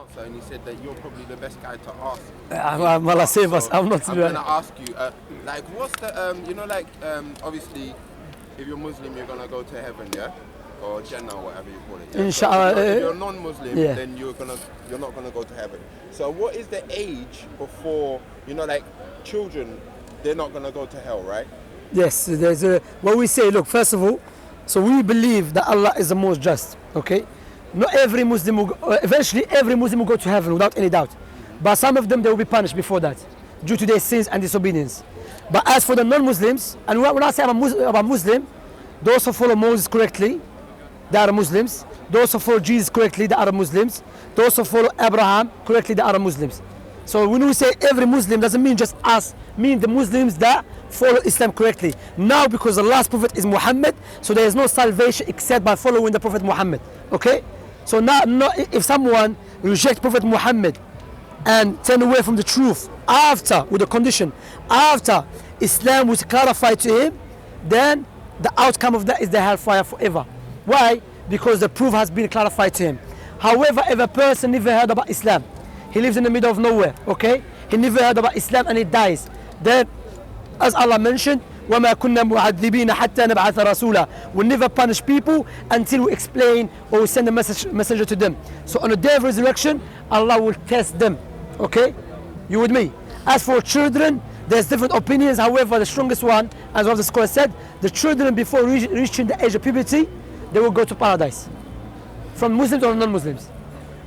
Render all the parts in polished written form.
answer, and he said that you're probably the best guy to ask. Allah save us. I'm not. I'm gonna ask you, like, what's the, you know, like, obviously, if you're Muslim, you're gonna go to heaven, yeah, or Jannah, or whatever you call it. Yeah? Inshallah. So if you're non-Muslim, then you're not gonna go to heaven. So what is the age before, you know, like, children, they're not gonna go to hell, right? Yes, there's what we say. Look, first of all, so we believe that Allah is the most just. Okay, not every Muslim will eventually every Muslim will go to heaven without any doubt, but some of them they will be punished before that due to their sins and disobedience. But as for the non-Muslims, and when I say about Muslim, those who follow Moses correctly, they are Muslims. Those who follow Jesus correctly, they are Muslims. Those who follow Abraham correctly, they are Muslims. So when we say every Muslim, doesn't mean just us, mean the Muslims that follow Islam correctly. Now, because the last prophet is Muhammad, so there is no salvation except by following the Prophet Muhammad. Okay? So now, if someone rejects Prophet Muhammad and turn away from the truth after, with the condition, after Islam was clarified to him, then the outcome of that is the hellfire forever. Why? Because the proof has been clarified to him. However, if a person never heard about Islam, he lives in the middle of nowhere, okay? He never heard about Islam and he dies. Then, as Allah mentioned, وَمَا كُنَّا مُعَذِّبِينَ حَتَّى نَبْعَثَ رَسُولًا. We never punish people until we explain or we send a messenger to them. So on the day of resurrection, Allah will test them, okay? You with me? As for children, there's different opinions. However, the strongest one, as one of the scholars said, the children before reaching the age of puberty, they will go to paradise. From Muslims or non-Muslims?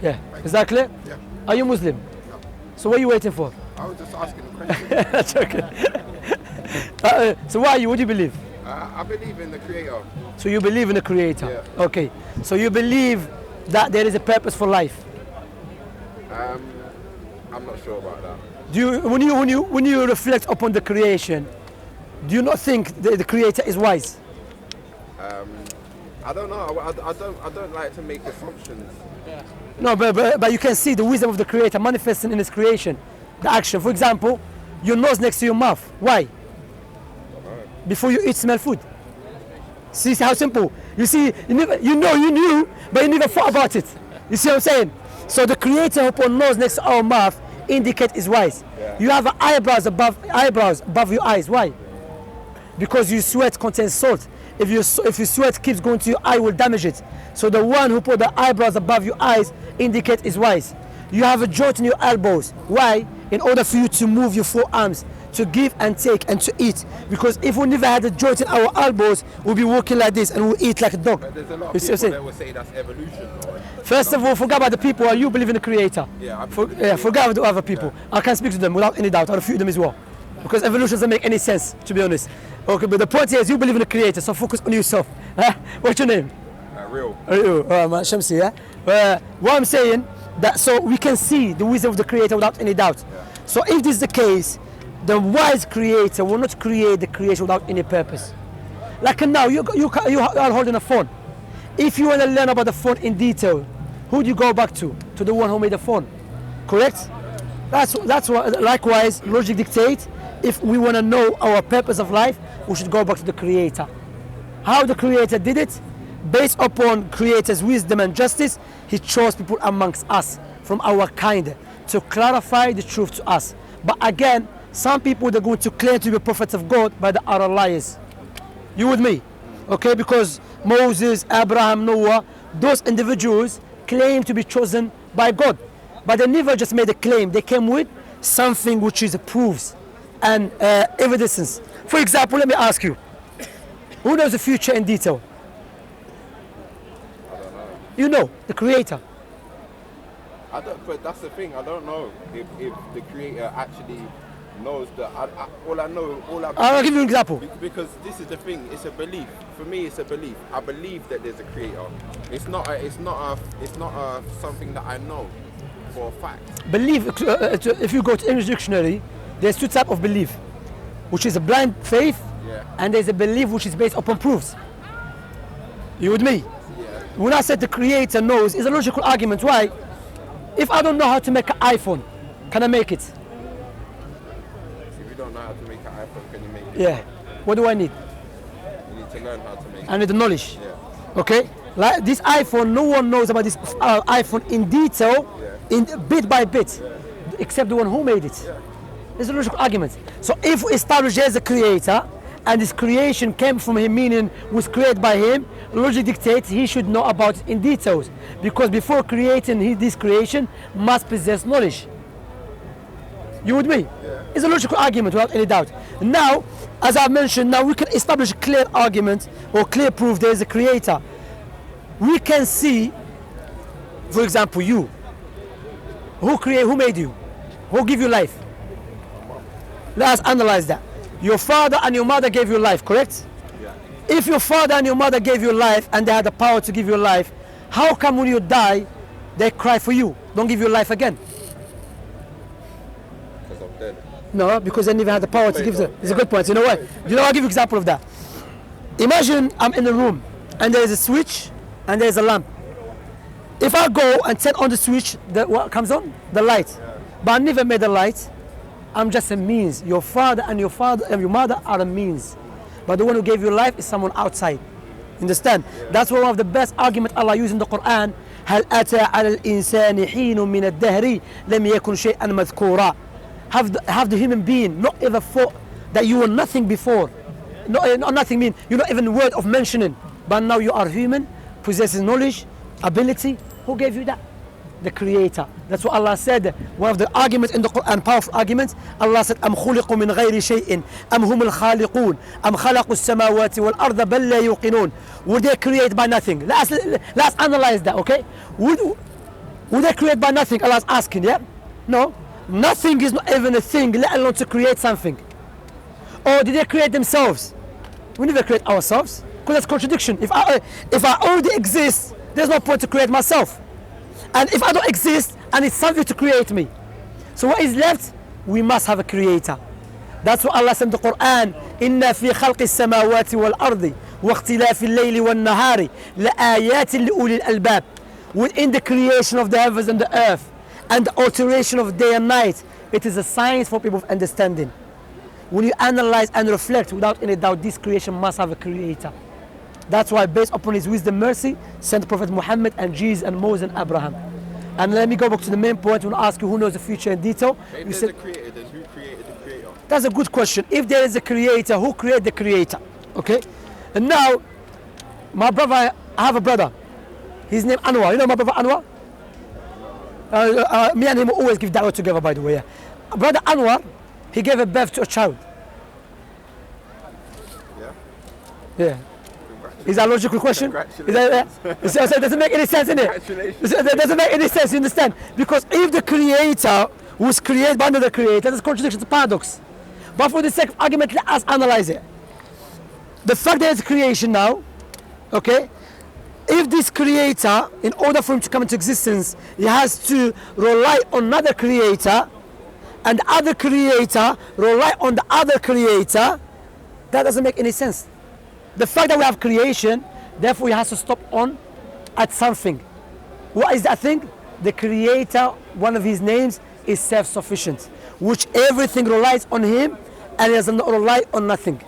Yeah, is that clear? Yeah. Are you Muslim? No. So what are you waiting for? I was just asking a question. That's okay. So what do you believe? I believe in the Creator. So you believe in the Creator? Yeah. Okay. So you believe that there is a purpose for life? I'm not sure about that. Do you, when you reflect upon the creation, do you not think the Creator is wise? I don't know. I don't like to make assumptions. No, but you can see the wisdom of the Creator manifesting in His creation, the action. For example, your nose next to your mouth. Why? Before you eat, smell food. See how simple. You see, you knew, but you never thought about it. You see what I'm saying? So the Creator who put nose next to our mouth indicate is wise. Yeah. You have eyebrows above your eyes. Why? Because your sweat contains salt. If your sweat keeps going to your eye, will damage it. So the one who put the eyebrows above your eyes indicate is wise. You have a joint in your elbows. Why? In order for you to move your forearms, to give and take and to eat. Because if we never had a joint in our elbows, we'll be walking like this and we'll eat like a dog. But there's a lot of people that will say that's evolution. First of all, forget about the people. You believe in the Creator. Yeah, forget about the other people. Yeah. I can speak to them without any doubt. I'll refute them as well. Because evolution doesn't make any sense, to be honest. Okay, but the point here is you believe in the Creator, so focus on yourself. What's your name? Real. Shamsi, yeah? What I'm saying, that so we can see the wisdom of the Creator without any doubt. Yeah. So if this is the case, the wise Creator will not create the creation without any purpose. Like now, you are holding a phone. If you want to learn about the phone in detail, who do you go back to? To the one who made the phone, correct? That's what, likewise, logic dictates, if we want to know our purpose of life, we should go back to the Creator. How the Creator did it? Based upon Creator's wisdom and justice, He chose people amongst us from our kind to clarify the truth to us. But again, some people, they're going to claim to be prophets of God, but they are liars. You with me? Okay, because Moses, Abraham, Noah, those individuals claim to be chosen by God. But they never just made a claim. They came with something which is proofs and evidences. For example, let me ask you, who knows the future in detail? I don't know. You know, the Creator. I don't, but that's the thing. I don't know if the Creator actually knows that. All I know, I'll give you an example. Because this is the thing. It's a belief. For me, it's a belief. I believe that there's a Creator. It's not something that I know for a fact. Belief. If you go to English dictionary, there's two types of belief, which is a blind faith, and there's a belief which is based upon proofs. You with me? Yeah. When I said the Creator knows, it's a logical argument. Why? If I don't know how to make an iPhone, can I make it? If you don't know how to make an iPhone, can you make it? Yeah. What do I need? You need to learn how to make it. I need the knowledge. Yeah. Okay? Like this iPhone, no one knows about this iPhone in detail, in bit by bit, except the one who made it. There's a logical argument. So if we establish there's a creator, and this creation came from him, meaning was created by him, logic dictates he should know about it in details, because before creating this creation must possess knowledge. You with me? It's a logical argument without any doubt. Now, as I mentioned, now we can establish a clear argument or clear proof there is a creator. We can see, for example, you. Who made you? Who gave you life? Let us analyze that. Your father and your mother gave you life, correct? Yeah. If your father and your mother gave you life and they had the power to give you life, how come when you die, they cry for you, don't give you life again? Because I'm dead. No, because they never had the power to give it. It's a good point. You know what? You know, I'll give you an example of that. Imagine I'm in a room and there's a switch and there's a lamp. If I go and turn on the switch, what comes on? The light. But I never made the light. I'm just a means. Your father and your mother are a means. But the one who gave you life is someone outside. Understand? That's one of the best arguments Allah used in the Quran. هل أتى على الإنسان حين من الدهر لم يكن شيئا مذكورا. Have the human being not ever thought that you were nothing before? Not nothing mean you're not even word of mentioning. But now you are human, possesses knowledge, ability. Who gave you that? The Creator. That's what Allah said. One of the arguments in the Quran, powerful arguments. Allah said, أم خلقوا من غير شيء أم هم الخالقون أم خلقوا السماوات والأرض بل لا يوقنون. Would they create by nothing? Let's analyze that, okay? Would they create by nothing? Allah's asking, yeah? No. Nothing is not even a thing, let alone to create something. Or did they create themselves? We never create ourselves, because that's contradiction. If I already exist, there's no point to create myself. And if I don't exist, I need something to create me. So what is left? We must have a creator. That's what Allah said in the Quran. إِنَّا فِي خَلْقِ السَّمَاوَاتِ وَالْأَرْضِ وَاخْتِلَافِ اللَّيْلِ وَالنَّهَارِ لَآيَاتٍ لِأُولِي الْأَلْبَابِ. Within the creation of the heavens and the earth, and the alteration of day and night, it is a science for people of understanding. When you analyze and reflect, without any doubt, this creation must have a creator. That's why, based upon his wisdom, mercy, sent Prophet Muhammad and Jesus and Moses and Abraham. And let me go back to the main point. I want to ask you who knows the future in detail. If there's a creator, then who created the creator? That's a good question. If there is a creator, who created the creator? Okay? And now, my brother, I have a brother. His name Anwar. You know my brother Anwar? Me and him always give da'wah together, by the way. Yeah. Brother Anwar, he gave a birth to a child. Yeah? Yeah. Is that a logical question? Congratulations. So it doesn't make any sense, innit? Congratulations. That doesn't make any sense, you understand? Because if the creator was created by another creator, that's a contradiction, it's a paradox. But for the sake of argument, let us analyze it. The fact that it's creation now, okay? If this creator, in order for him to come into existence, he has to rely on another creator, and the other creator rely on the other creator, that doesn't make any sense. The fact that we have creation, therefore he has to stop on at something. What is that thing? The creator, one of his names is self-sufficient, which everything relies on him and he does not rely on nothing.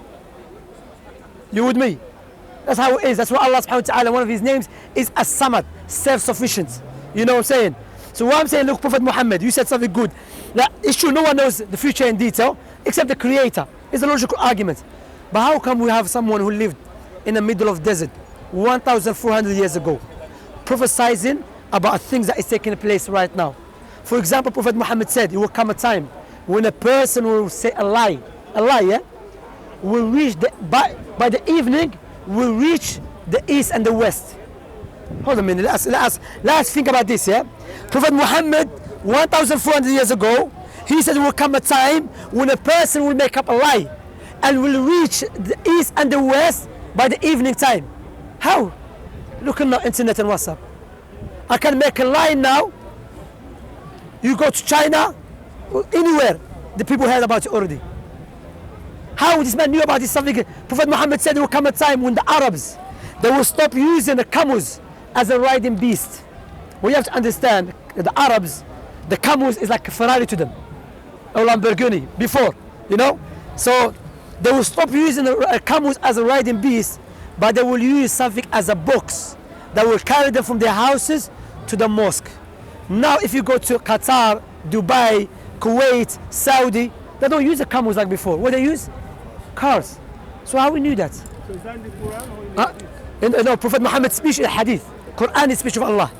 You with me? That's how it is. That's what Allah subhanahu wa ta'ala, one of his names is As-Samad, self-sufficient. You know what I'm saying? So what I'm saying, look, Prophet Muhammad, you said something good. Now, it's true, no one knows the future in detail except the creator. It's a logical argument. But how come we have someone who lived in the middle of desert 1,400 years ago, prophesizing about things that is taking place right now? For example, Prophet Muhammad said, it will come a time when a person will say a lie, yeah, will reach, by the evening, will reach the east and the west. Hold a minute, let's think about this, yeah? Prophet Muhammad, 1,400 years ago, he said, there will come a time when a person will make up a lie and will reach the east and the west by the evening time. How? Look on the internet and WhatsApp. I can make a line now. You go to China, anywhere, the people heard about it already. How this man knew about this something? Prophet Muhammad said there will come a time when the Arabs, they will stop using the camels as a riding beast. Well, you have to understand that the Arabs, the camels is like a Ferrari to them, or Lamborghini before, you know. So they will stop using the camels as a riding beast, but they will use something as a box, that will carry them from their houses to the mosque. Now if you go to Qatar, Dubai, Kuwait, Saudi, they don't use the camels like before. What they use? Cars. So how we knew that? So is that in the Quran or in the Hadith? No, Prophet Muhammad's speech is hadith. Quran is speech of Allah.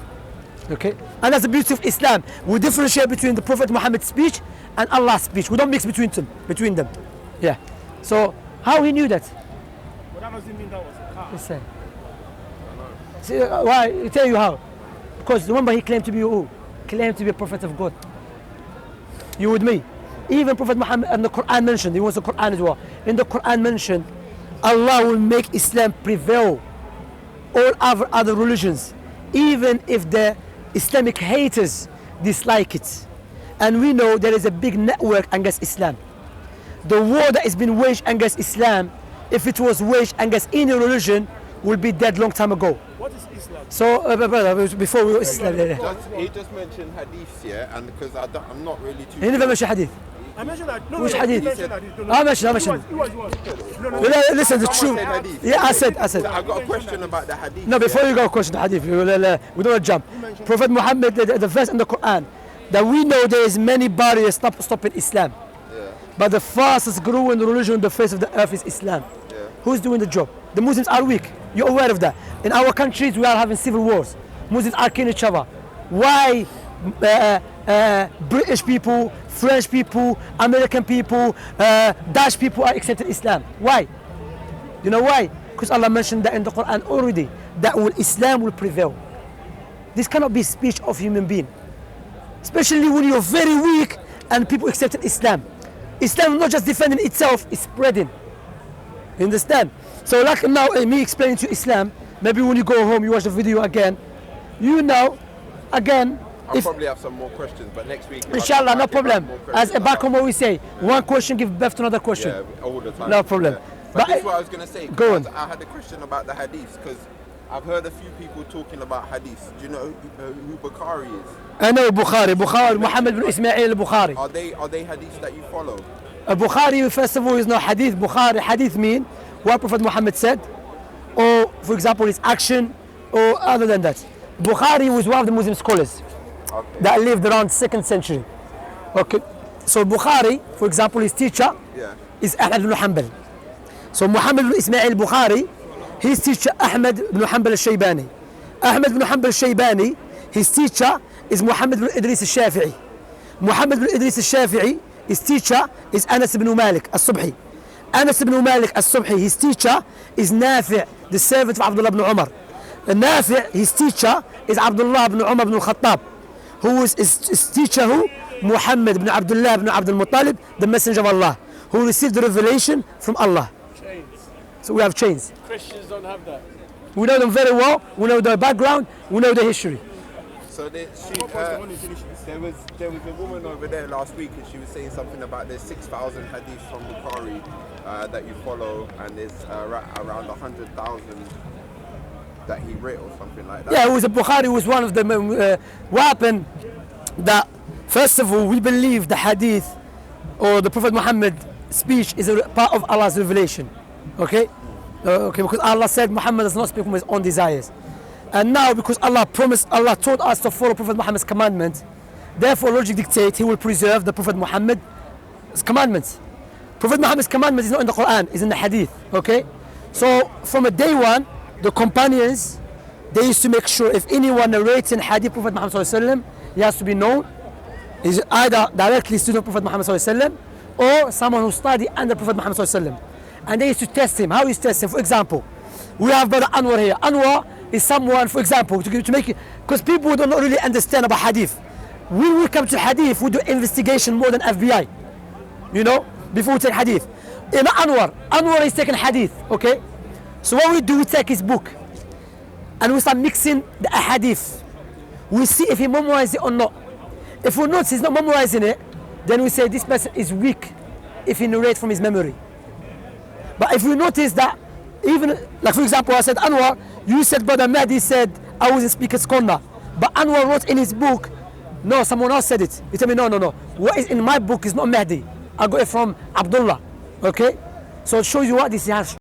Okay? And that's the beauty of Islam. We differentiate between the Prophet Muhammad's speech and Allah's speech. We don't mix between them. Yeah. So how he knew that? But that doesn't mean that was a car. Let's say. See, why? I tell you how. Because remember he claimed to be who? Claimed to be a prophet of God. You with me? Even Prophet Muhammad and the Quran mentioned, he wants the Quran as well. In the Quran mentioned, Allah will make Islam prevail all other religions, even if the Islamic haters dislike it. And we know there is a big network against Islam. The war that has been waged against Islam, if it was waged against any religion, will be dead long time ago. What is Islam? So, brother, before we Islam, He just mentioned hadiths, yeah, and because I'm not really too. he never mentioned hadith. I mentioned that. No, Which no, hadith? he mentioned hadith. No, no. I mentioned. He was. No, no. Listen, the Someone truth. said hadith. Yeah, I said. I've got a question about the hadith. No, before you go question the hadith, we don't jump. Prophet Muhammad, the verse in the Quran, that we know there is many barriers stopping Islam. Yeah. But the fastest growing religion on the face of the earth is Islam. Yeah. Who's doing the job? The Muslims are weak. You're aware of that. In our countries, we are having civil wars. Muslims are killing each other. Why British people, French people, American people, Dutch people are accepting Islam? Why? You know why? Because Allah mentioned that in the Quran already, that Islam will prevail. This cannot be speech of human being. Especially when you're very weak and people accepting Islam. Islam is not just defending itself, it's spreading. You understand? So like now me explaining to Islam, maybe when you go home, you watch the video again, you know, again, I'll probably have some more questions, but next week. inshallah, no problem. As a back home, what we say, one question give birth to another question. Yeah, all the time. No problem. Yeah. But But this is what I was going to say. Go on. I had a question about the hadiths because I've heard a few people talking about hadiths. Do you know who Bukhari is? I know Bukhari, Muhammad bin Ismail al-Bukhari. Are they hadiths that you follow? Bukhari, first of all, is no hadith. Bukhari, hadith mean what Prophet Muhammad said, or for example, his action, or other than that. Bukhari was one of the Muslim scholars that lived around 2nd century. Okay, so Bukhari, for example, his teacher is Ahmad bin Hanbal. So Muhammad bin Ismail al-Bukhari, his teacher Ahmad bin Hanbal al-Shaybani. Ahmad bin Hanbal al-Shaybani, his teacher is Muhammad bin Idris al-Shafi'i. Muhammad bin Idris al-Shafi'i, his teacher is Anas ibn Malik al-Subhi. Anas ibn Malik al-Subhi, his teacher is Nafi', the servant of Abdullah ibn Umar. Nafi', his teacher is Abdullah ibn Umar ibn al-Khattab, who is his teacher who? Muhammad ibn Abdullah ibn Abdul Muttalib, the messenger of Allah, who received the revelation from Allah. Chains. So we have chains. Christians don't have that. We know them very well, we know their background, we know their history. So there was a woman over there last week and she was saying something about there's 6,000 hadiths from Bukhari that you follow, and there's around 100,000 that he wrote or something like that. Yeah, it was Bukhari was one of them. What happened? That first of all, we believe the hadith or the Prophet Muhammad speech is a part of Allah's revelation. Okay, because Allah said Muhammad does not speak from his own desires. And now because Allah told us to follow Prophet Muhammad's commandment, therefore logic dictates he will preserve the Prophet Muhammad's commandments. Prophet Muhammad's commandments is not in the Quran, it's in the hadith. Okay, so from a day one, the companions, they used to make sure if anyone narrates in hadith Prophet Muhammad sallallahu alaihi wasallam, he has to be known. He's either directly student of Prophet Muhammad sallallahu alaihi wasallam or someone who studied under Prophet Muhammad sallallahu alaihi wasallam. And they used to test him. How is test him? For example, we have brother Anwar here. Anwar is someone, for example, to make it, because people don't really understand about hadith. When we come to hadith, we do investigation more than FBI. You know, before we take hadith. In Anwar is taking hadith, okay? So what we do, we take his book and we start mixing the hadith. We see if he memorized it or not. If we notice he's not memorizing it, then we say this person is weak if he narrates from his memory. But if we notice that, even, like for example, I said, Anwar, you said Brother Mahdi said, I was in speaker's corner. But Anwar wrote in his book, no, someone else said it. You tell me, no. What is in my book is not Mahdi. I got it from Abdullah, okay? So it shows you what this has.